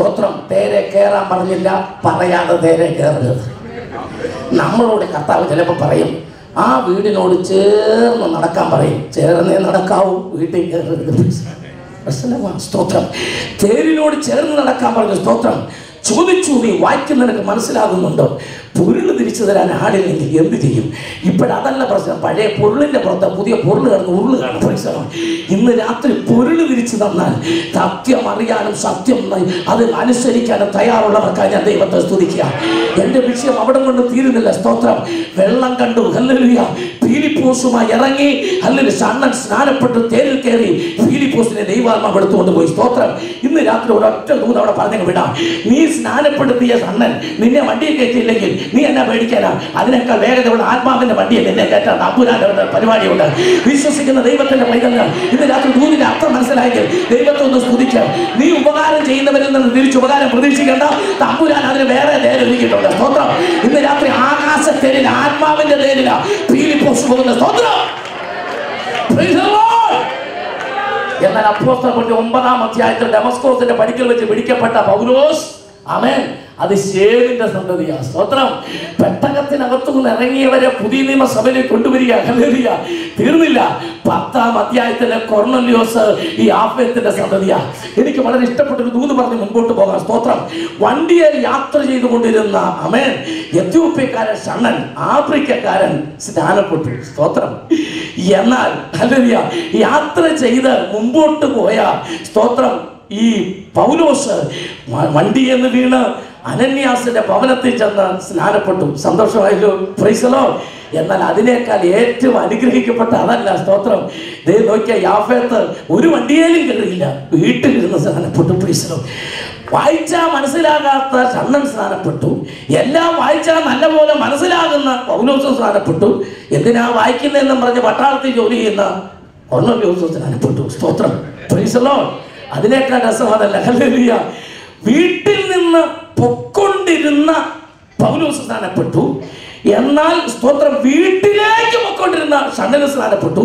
സ്തോത്രം. തേരെ കയറാൻ പറഞ്ഞില്ല, പറയാതെ തേരെ കയറരുത്. നമ്മളോട് കർത്താവ് ചിലപ്പോൾ പറയും, ആ വീടിനോട് ചേർന്ന് നടക്കാൻ പറയും. ചേർന്നേ നടക്കാവൂ, വീട്ടിൽ കയറരുത്. സ്തോത്രം. തേരിനോട് ചേർന്ന് നടക്കാൻ പറഞ്ഞു. സ്തോത്രം. ചോദിച്ചു, നീ വായിക്കുന്നതിനൊക്കെ മനസ്സിലാകുന്നുണ്ടോ? പൊരുൾ തിരിച്ചു തരാൻ ആടില്ലെങ്കിൽ എന്ത് ചെയ്യും? ഇപ്പോഴതല്ല പ്രശ്നം. പഴയ പൊരുളിൻ്റെ പുറത്ത് പുതിയ പൊരുൾ കിടന്ന് ഉരുള് കാണും. പ്രശ്നം ഇന്ന് രാത്രി പൊരുൾ തിരിച്ചു തന്നാൽ സത്യം അറിയാനും സത്യം അത് അനുസരിക്കാനും തയ്യാറുള്ളവർക്കായി ഞാൻ ദൈവത്തെ സ്തുതിക്കുക. എൻ്റെ വിഷയം അവിടെ കൊണ്ട് തീരുന്നില്ല. സ്തോത്രം. വെള്ളം കണ്ടു, ഹല്ലേലൂയ. ഫിലിപ്പോസുമായി ഇറങ്ങി, ഹല്ലേലൂയ. അണ്ണൻ സ്നാനപ്പെട്ട് തേരിൽ കയറി ഫിലിപ്പോസിനെ ദൈവാത്മാവ് എടുത്തുകൊണ്ട് പോയി. സ്തോത്രം. ഇന്ന് രാത്രി ഒരൊറ്റ ദൂത് അവിടെ പറഞ്ഞു വിടാം. നീ സ്നാനപ്പെടുത്തിയ അണ്ണൻ നിന്നെ വണ്ടിയിൽ കയറ്റിയില്ലെങ്കിൽ നീ എന്നാ പേടിക്കാനാ? അതിനേക്കാൾ വേഗതയുള്ള ആത്മാവിന്റെ വണ്ടിയെ നിന്നെ കയറ്റാൻ അമ്പുരാന്റെ പരിപാടിയുണ്ട്. വിശ്വസിക്കുന്ന ദൈവത്തിന്റെ പൈതങ്ങൾ ഇന്ന് രാത്രി ദൂതിന്റെ അർത്ഥം മനസ്സിലായെങ്കിൽ ദൈവത്തെ ഒന്ന് സ്തുതിക്കാം. നീ ഉപകാരം ചെയ്യുന്നവരിൽ നിന്ന് തിരിച്ച് ഉപകാരം പ്രതീക്ഷിക്കേണ്ട. തമ്പുരാൻ അതിന് വേറെ തേരൊരുക്കിയിട്ടുണ്ട്. സ്തോത്രം. ഇന്ന് രാത്രി ആകാശത്തേരിൽ ആത്മാവിന്റെ തേരില ഫിലിപ്പോസ് പോകുന്ന. സ്തോത്രം. എന്നാൽ അപ്പോസ്തലരുടെ 9-ാം അധ്യായത്തിൽ ഡമസ്കോസിന്റെ പടിക്കൽ വെച്ച് പിടിക്കപ്പെട്ട പൗലോസ്, ആമേൻ, അത് ശേവിന്റെ സന്തതിയാണ്. സ്തോത്രം. പെട്ടകത്തിനകത്തു നിന്ന് ഇറങ്ങിയവരെ പുതിയ നിയമസഭയിലേക്ക് കൊണ്ടുവരിക. ഹല്ലേലൂയ. തീർന്നില്ല. 10-ാം അധ്യായത്തിലെ കൊർന്നല്യോസ് ഈ ആഫേത്തിന്റെ സന്തതിയാണ്. എനിക്ക് വളരെ ഇഷ്ടപ്പെട്ടൊരു ദൂത് പറഞ്ഞ് മുൻപോട്ട് പോകാം. സ്തോത്രം. വണ്ടിയിൽ യാത്ര ചെയ്തുകൊണ്ടിരുന്ന, ആമേൻ, എത്യോപ്യക്കാരൻ ഷണ്ണൻ, ആഫ്രിക്കക്കാരൻ സ്നാനപ്പെട്ടു. സ്തോത്രം. എന്നാൽ ഹല്ലേലൂയ, യാത്ര ചെയ്ത് മുമ്പോട്ട് പോയ, സ്തോത്രം, ഈ പൗലോസ് വണ്ടിയെന്ന് വീണ് അനന്യാസിന്റെ ഭവനത്തിൽ ചെന്ന് സ്നാനപ്പെട്ടു. സന്തോഷമായല്ലോ. Praise the lord. എന്നാൽ അതിനേക്കാൾ ഏറ്റവും അനുഗ്രഹിക്കപ്പെട്ട അതല്ല. സ്തോത്രം. ദേ നോക്കിയ യാഫേത്ത് ഒരു വണ്ടിയേലും കയറിയില്ല, വീട്ടിലിരുന്ന് സ്നാനപ്പെട്ടു. Price the Lord. വായിച്ചാൽ മനസ്സിലാകാത്ത ഷണ്ണൻ സ്നാനപ്പെട്ടു. എല്ലാം വായിച്ചാൽ നല്ലപോലെ മനസ്സിലാകുന്ന പൗലോസ് സ്നാനപ്പെട്ടു. എന്തിനാ വായിക്കുന്നതെന്നും പറഞ്ഞ് പട്ടാളത്തിൽ ജോലി ചെയ്യുന്ന കൊർന്നല്യോസ് സ്നാനപ്പെട്ടു. സ്തോത്രം. Praise the Lord. അതിനേക്കാൾ രസം അതല്ല. ഹല്ലേലൂയ. വീട്ടിൽ നിന്ന് പൊക്കൊണ്ടിരുന്ന പൗലോസ് സ്നാനപ്പെട്ടു. എന്നാൽ സ്തോത്രം, വീട്ടിലേക്ക് പൊക്കൊണ്ടിരുന്ന ഷണ്ണന് സ്നാനപ്പെട്ടു.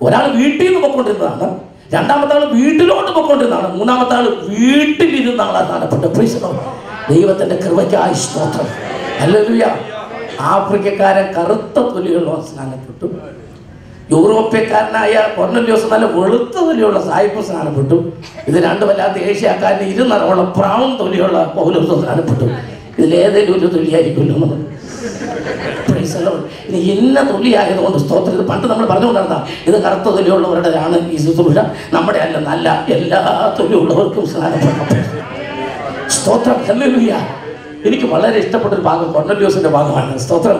ഒരാൾ വീട്ടിൽ നിന്ന് പൊക്കൊണ്ടിരുന്നതാണ്, രണ്ടാമത്തെ ആൾ വീട്ടിലോട്ട് പൊക്കൊണ്ടിരുന്നതാണ്, മൂന്നാമത്തെ ആൾ വീട്ടിലിരുന്ന ആളാണ് സ്നാനപ്പെട്ടു. Price the Lord. ദൈവത്തിന്റെ കൃപയ്ക്കായി സ്തോത്രം. ഹല്ലേലൂയ. ആഫ്രിക്കക്കാരൻ കറുത്ത തൊലിയുള്ള സ്നാനപ്പെട്ടു. യൂറോപ്യക്കാരനായ കൊർന്നല്യോസ് നല്ല വെളുത്ത തൊലിയുള്ള സായിപ്പ് സ്നാനപ്പെട്ടു. ഇത് രണ്ടും വല്ലാത്ത ഏഷ്യക്കാരന് ഇരുനിറമുള്ള ബ്രൗൺ തൊലിയുള്ള പൗലോസ് സ്നാനപ്പെട്ടു. ഇതിലേതെങ്കിലും ഒരു തൊലിയായിരിക്കുമല്ലോ. ഇനി ഇന്ന തൊലിയായതുകൊണ്ട് സ്തോത്രം. ഇത് പണ്ട് നമ്മൾ പറഞ്ഞുകൊണ്ടിരുന്ന ഇത് കറുത്ത തൊലിയുള്ളവരുടെയാണ് ഈ ശുശ്രൂഷ, നമ്മുടെ അല്ല. നല്ല എല്ലാ തൊലിയുള്ളവർക്കും സ്നാനപ്പെട്ടു. സ്തോത്രം. ഹല്ലേലൂയ. എനിക്ക് വളരെ ഇഷ്ടപ്പെട്ടൊരു ഭാഗം കൊർന്നല്യോസിന്റെ ഭാഗമാണ്. സ്തോത്രം.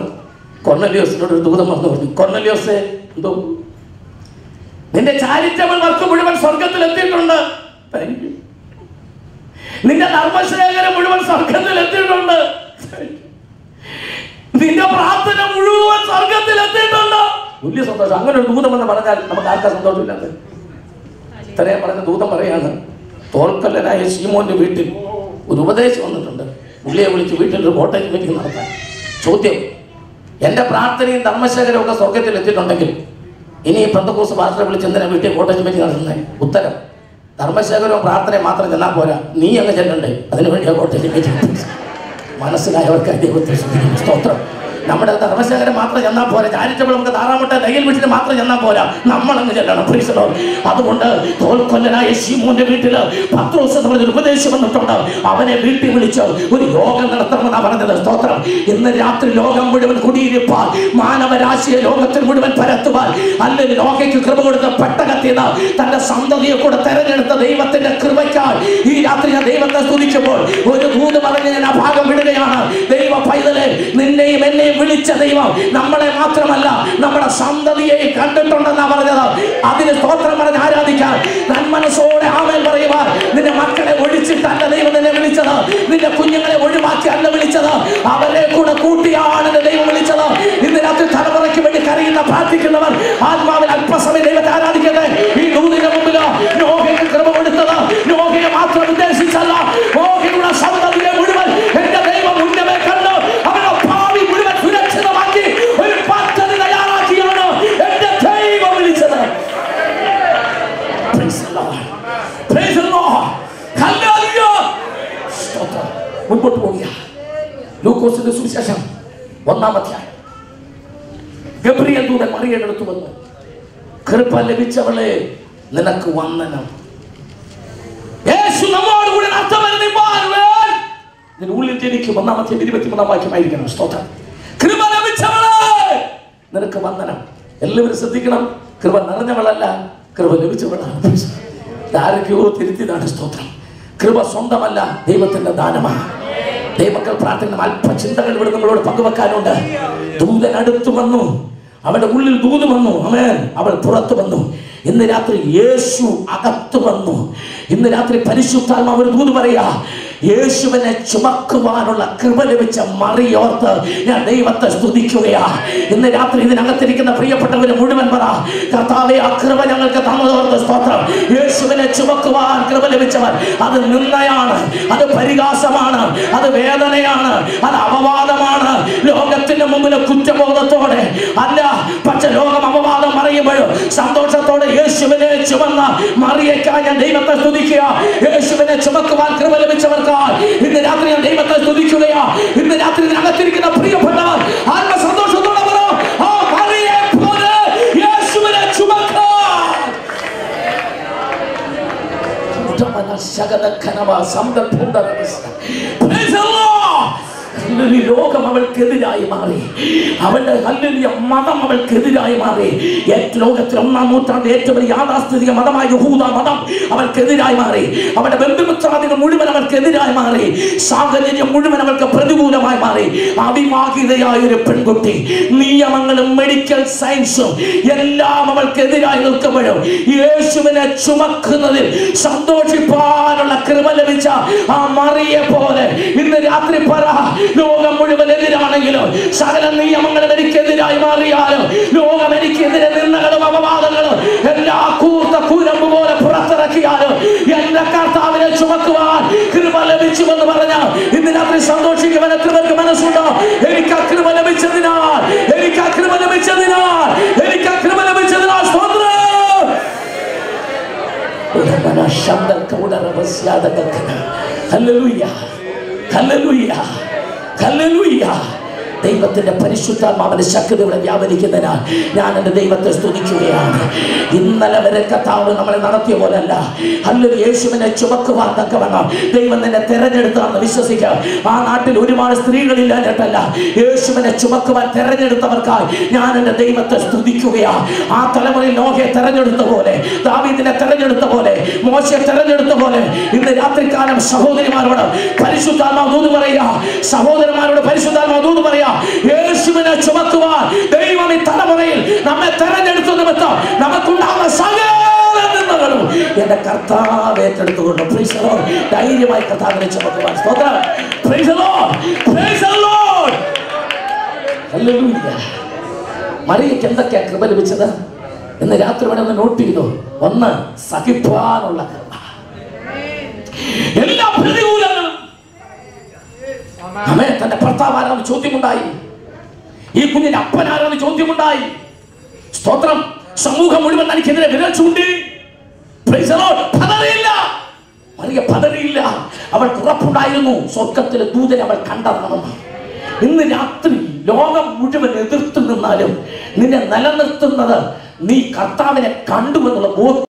കൊർന്നല്യോസിനോട് ഒരു ദൂതം വന്നു പറഞ്ഞു, കൊർന്നല്യോസേ, എന്തോ നിന്റെ ചാരിറ്റബിൾ വർക്ക് മുഴുവൻ സ്വർഗത്തിൽ എത്തിയിട്ടുണ്ട്. നിന്റെ ധർമ്മശേഖരം മുഴുവൻ സ്വർഗത്തിൽ എത്തിയിട്ടുണ്ട്. നിന്റെ പ്രാർത്ഥന മുഴുവൻ സ്വർഗത്തിൽ എത്തിയിട്ടുണ്ട്. വലിയ സന്തോഷം. അങ്ങനെ ഒരു ദൂതം എന്ന് പറഞ്ഞാൽ നമുക്ക് ആർക്കാ സന്തോഷമില്ലാതെ? ഇത്രയും പറഞ്ഞ ദൂതം പറയാണ്, തോൽക്കല്ലനായ ശീമോന്റെ വീട്ടിൽ ഒരു ഉപദേശം വന്നിട്ടുണ്ട്. പുള്ളിയെ വിളിച്ച് വീട്ടിൽ ഒരു കോട്ടേജ് മീറ്റിംഗ് നടത്താൻ. ചോദ്യം, എൻ്റെ പ്രാർത്ഥനയും ധർമ്മശേഖരവും ഒക്കെ സ്വർഗത്തിൽ എത്തിയിട്ടുണ്ടെങ്കിൽ ഇനി പെന്തക്കോസ്ത് പാസ്റ്ററെ വിളിച്ച് എന്തിനാ വീട്ടിൽ കോട്ടേജ് മീറ്റിംഗ് നടത്തുന്നത്? ഉത്തരം, ധർമ്മശേഖരവും പ്രാർത്ഥനയും മാത്രം ചെന്നാൽ പോരാ, നീ അങ്ങ് ചെല്ലണ്ടേ. അതിനുവേണ്ടി കോട്ടേജ് മീറ്റിംഗ്. മനസ്സിലായവർക്ക് ദൈവത്തെ സ്തോത്രം. നമ്മുടെ ധർമ്മശേഖരം മാത്രം ചെന്നാൽ പോരാ, ചാരിറ്റബിൾ നമുക്ക് താറാമുട്ട തയ്യൽ വീട്ടിൽ മാത്രം ചെന്നാൽ പോരാ, നമ്മളങ്ങ് ചെല്ലണം. Price the Lord. അതുകൊണ്ട് തോൽക്കൊല്ലനായ ശീമോന്റെ വീട്ടിൽ പത്രോസ് എന്നൊരു ഉപദേശം വന്നിട്ടുണ്ട്. അവനെ വീട്ടിൽ വിളിച്ച് ഒരു യോഗം നടത്തണമെന്നാണ് പറഞ്ഞത്. സ്തോത്രം. ഇന്ന് രാത്രി ലോകം മുഴുവൻ കുടിയിരിപ്പാൻ, മാനവരാശിയെ ലോകത്തിൽ മുഴുവൻ പരത്തുവാൻ, അല്ലെങ്കിൽ ലോകയ്ക്ക് കൃപ കൊടുത്ത പെട്ടകത്തിന് തന്റെ സന്തതിയെ കൂടെ തെരഞ്ഞെടുത്ത ദൈവത്തിന്റെ കൃപയ്ക്കാൽ ഈ രാത്രി ഞാൻ ദൈവത്തെ സ്തുതിക്കുമ്പോൾ ഒരു ദൂത് പറഞ്ഞ് ഞാൻ ആ ഭാഗം വിടുകയാണ്. ദൈവ പൈതലെ, നിന്നെയും എന്നെയും വിളിച്ച ദൈവം നമ്മളെ മാത്രമല്ല നമ്മുടെ സന്തതിയെ കണ്ടിട്ടുണ്ടെന്നാ പറഞ്ഞത്. അതിന് സ്തോത്രം പറഞ്ഞ് ആരാധിക്കാൻ, നന്മനസ്സോടെ ആമേൻ പറയുവാൻ. നിന്റെ മക്കളെ ഒഴിച്ചിട്ടല്ല ദൈവം നിന്നെ വിളിച്ചത്, നിന്റെ കുഞ്ഞുങ്ങളെ ഒഴിവാക്കി അല്ല വിളിച്ചത്, അവരെ കൂടെ കൂട്ടിയാണ് ദൈവം വിളിച്ചത്. ഇന്ന് രാത്രി തലമുറയ്ക്ക് വേണ്ടി കരയുന്ന പ്രാർത്ഥിക്കുന്നവർ ആത്മാവിൽ അല്പസമയം ദൈവത്തെ ആരാധിക്കട്ടെ. ഈ ദൂതിന്റെ മുമ്പിലോ നോഹയ്ക്ക് കൃപ കൊടുത്തത് നോഹയെ മാത്രം ഉദ്ദേശിച്ചല്ല, നോഹയുടെ സന്തതിയെ മുഴുവൻ എന്റെ ദൈവം മുന്നമേ കണ്ടു അവരുടെ ഭാവി മുഴുവൻ സുരക്ഷിതമാക്കി ഒരു പദ്ധതി തയ്യാറാക്കിയാണ് എന്റെ ദൈവം വിളിച്ചത്. മുൻപോട്ട് പോവുക. ലൂക്കോസിന്റെ സുവിശേഷം 1-ാം അധ്യായം. ഗബ്രിയേൽ ദൂതൻ മറിയയുടെ അടുത്ത് വന്നു, കൃപ ലഭിച്ചവളെ നിനക്ക് വന്ദനം. യേശു നമ്മോട് കൂടെ ഉള്ളിൽ ജനിക്കും. 1-ാം അധ്യായം 23-ാം വാക്യമായിരിക്കണം. സ്തോത്രം. കൃപ ലഭിച്ചവളെ നിനക്ക് വന്ദനം. എല്ലാവരും ശ്രദ്ധിക്കണം, കൃപ നിറഞ്ഞവളല്ല, കൃപ ലഭിച്ചവളാണ്. ആരൊക്കെയോ തിരുത്തിയതാണ്. സ്തോത്രം. കൃപ സ്വന്തമല്ല, ദൈവത്തിന്റെ ദാനമാണ്. ദൈവമക്കൾ പ്രാർത്ഥന അല്പ ചിന്തകൾ ഇവിടെ നമ്മളോട് പങ്കുവെക്കാനുണ്ട്. ദൂതൻ അടുത്തു വന്നു, അവളുടെ ഉള്ളിൽ ദൂത് വന്നു. ആമേൻ. അവൾ പുറത്തു വന്നു. ഇന്ന് രാത്രി യേശു അകത്തു വന്നു. ഇന്ന് രാത്രി പരിശുദ്ധാത്മാവ് ഒരു ദൂത് പറയാ, യേശുവിനെ ചുമക്കുവാനുള്ള കൃപ ലഭിച്ച മറിയോർത്ത് ഞാൻ ദൈവത്തെ സ്തുതിക്കുകയാ. ഇന്ന് രാത്രി ഇതിനകത്തിരിക്കുന്ന പ്രിയപ്പെട്ടവര് മുഴുവൻ പറ, കർത്താവേ ആ കൃപ ഞങ്ങൾക്ക് തന്നതോർത്ത് സ്തോത്രം. യേശുവിനെ ചുമക്കുവാൻ കൃപ ലഭിച്ചവർ, അത് നിന്ദയാണ്, അത് പരിഹാസമാണ്, അത് വേദനയാണ്, അത് അപവാദമാണ്. ലോകത്തിന്റെ മുമ്പിൽ കുറ്റബോധത്തോടെ അല്ല, പക്ഷെ ലോകം അപവാദം പറയുമ്പോഴും സന്തോഷത്തോടെ യേശുവിനെ ചുമന്ന മറിയേക്കായി ഞാൻ ദൈവത്തെ സ്തുതിക്കുക. യേശുവിനെ ചുമക്കുവാൻ കൃപ ലഭിച്ചവർക്ക് ഇന്ന് രാത്രി ഞാൻ ദൈവത്തെ സ്തുതിക്കുകയാ. ഇന്ന് രാത്രി ഇതിനകത്തിരിക്കുന്ന പ്രിയപ്പെട്ടവർ ആത്മസന്തോഷത്തോടെ പറ, ആ മറിയെ പോലെ യേശുവിനെ ചുമക്കാൻ. ലോകം അവൾക്കെതിരായി മാറി, അവളുടെ മതം അവൾക്കെതിരായി മാറി. ലോകത്തിൽ 1-ാം നൂറ്റാണ്ട് ഏറ്റവും വലിയ യാഥാസ്ഥിതിക മതമായ യഹൂദ മതം അവൾക്കെതിരായി മാറി. അവളുടെ ബന്ധുമിത്രാദികൾ മുഴുവൻ അവൾക്കെതിരായി മാറി. സാഹചര്യം മുഴുവൻ അവൾക്ക് പ്രതികൂലമായി മാറി. അവിവാഹിതയായ ഒരു പെൺകുട്ടി, നിയമങ്ങളും മെഡിക്കൽ സയൻസും എല്ലാം അവൾക്കെതിരായി നിൽക്കുമ്പോഴും യേശുവിനെ ചുമക്കുന്നതിൽ സന്തോഷിപ്പാനുള്ള കൃപ ലഭിച്ച ആ മറിയെ പോലെ ഇന്ന് രാത്രി പറ, ലോകം മുഴുവൻ എതിരാണെങ്കിലും സകല നിയമങ്ങളും എനിക്കെതിരായി മാറിയാലും ലോകം എനിക്കെതിരെ നിന്ദകളും അപവാദങ്ങളും എല്ലാ കൂർത്ത കുരമ്പ് പോലെ പുറത്തിറക്കിയാലും എന്റെ കർത്താവിനെ ചുമക്കുവാൻ കൃപ ലഭിച്ചുവെന്ന് പറഞ്ഞാൽ ഇന്ന് രാത്രി സന്തോഷിക്കുവാൻ എത്രപേർക്ക് മനസ്സുണ്ടോ? എനിക്ക് ആ കൃപ ലഭിച്ചതിനാൽ, എനിക്ക് ആ കൃപ ലഭിച്ചതിനാൽ, എനിക്ക് ആ കൃപ ലഭിച്ചതിനാൽ സ്തോത്രം. Hallelujah, hallelujah, hallelujah. ദൈവത്തിന്റെ പരിശുദ്ധാത്മാവിന്റെ ശക്തി ഇവിടെ വ്യാപരിക്കുന്നതിനാൽ ഞാൻ എൻ്റെ ദൈവത്തെ സ്തുതിക്കുകയാണ്. ഇന്നലെ വരെ കർത്താവ് നമ്മളെ നടത്തിയ പോലല്ല. അല്ലെങ്കിൽ യേശുവിനെ ചുമക്കുവാൻ തക്കവണ്ണം ദൈവം നിന്നെ തെരഞ്ഞെടുത്താണെന്ന് വിശ്വസിക്കാം. ആ നാട്ടിൽ ഒരുപാട് സ്ത്രീകളില്ലാഞ്ഞിട്ടല്ല, യേശുവിനെ ചുമക്കുവാൻ തെരഞ്ഞെടുത്തവർക്കായി ഞാൻ എൻ്റെ ദൈവത്തെ സ്തുതിക്കുകയാണ്. ആ തലമുറയിൽ നോഹയെ തെരഞ്ഞെടുത്ത പോലെ, ദാവീദിനെ തെരഞ്ഞെടുത്ത പോലെ, മോശയെ തെരഞ്ഞെടുത്ത പോലെ ഇന്ന് രാത്രികാലം സഹോദരിമാരോട് പരിശുദ്ധാത്മാവ് ദൂത് പറയുക, സഹോദരന്മാരോട് പരിശുദ്ധാത്മാവ് ദൂത് പറയുക, യേശുവിനെ ചുമക്കുവാൻ ദൈവം ഈ തലമുറയിൽ നമ്മെ തെരഞ്ഞെടുത്ത നിമിത്തം നമുക്കുണ്ടാകുന്ന സകല നിന്ദകളും എന്റെ കർത്താവ് ഏറ്റെടുത്തുകൊണ്ട് ധൈര്യമായി കർത്താവിനെ ചുമക്കുവാൻ സ്തോത്രം. Praise the lord, praise the lord, hallelujah. മറിയയ്ക്ക് എന്തൊക്കെയാ കൃപ ലഭിച്ചത് എന്ന് രാത്രി വേണം ഒന്ന് നോട്ട് ചെയ്തു. ഒന്ന്, സഹിപ്പാനുള്ള കൃപ. എല്ലാ പ്രതികൂലങ്ങളും തന്റെ ഭർത്താവ് ആരാന്ന് ചോദ്യമുണ്ടായി, ഈ കുഞ്ഞിന്റെ അപ്പൻ ആരാന്ന് ചോദ്യമുണ്ടായി. സ്തോത്രം. സമൂഹം മുഴുവൻ തനിക്കെതിരെ വിരൽ ചൂണ്ടി. പതറിയില്ല, മറിയ പതറിയില്ല. അവൾക്ക് ഉറപ്പുണ്ടായിരുന്നു സ്വർഗത്തിലെ ദൂതനെ അവൾ കണ്ടെത്തണമെന്ന്. ഇന്ന് രാത്രി ലോകം മുഴുവൻ എതിർത്ത് നിന്നാലും നിന്നെ നിലനിർത്തുന്നത് നീ കർത്താവിനെ കണ്ടുവെന്നുള്ള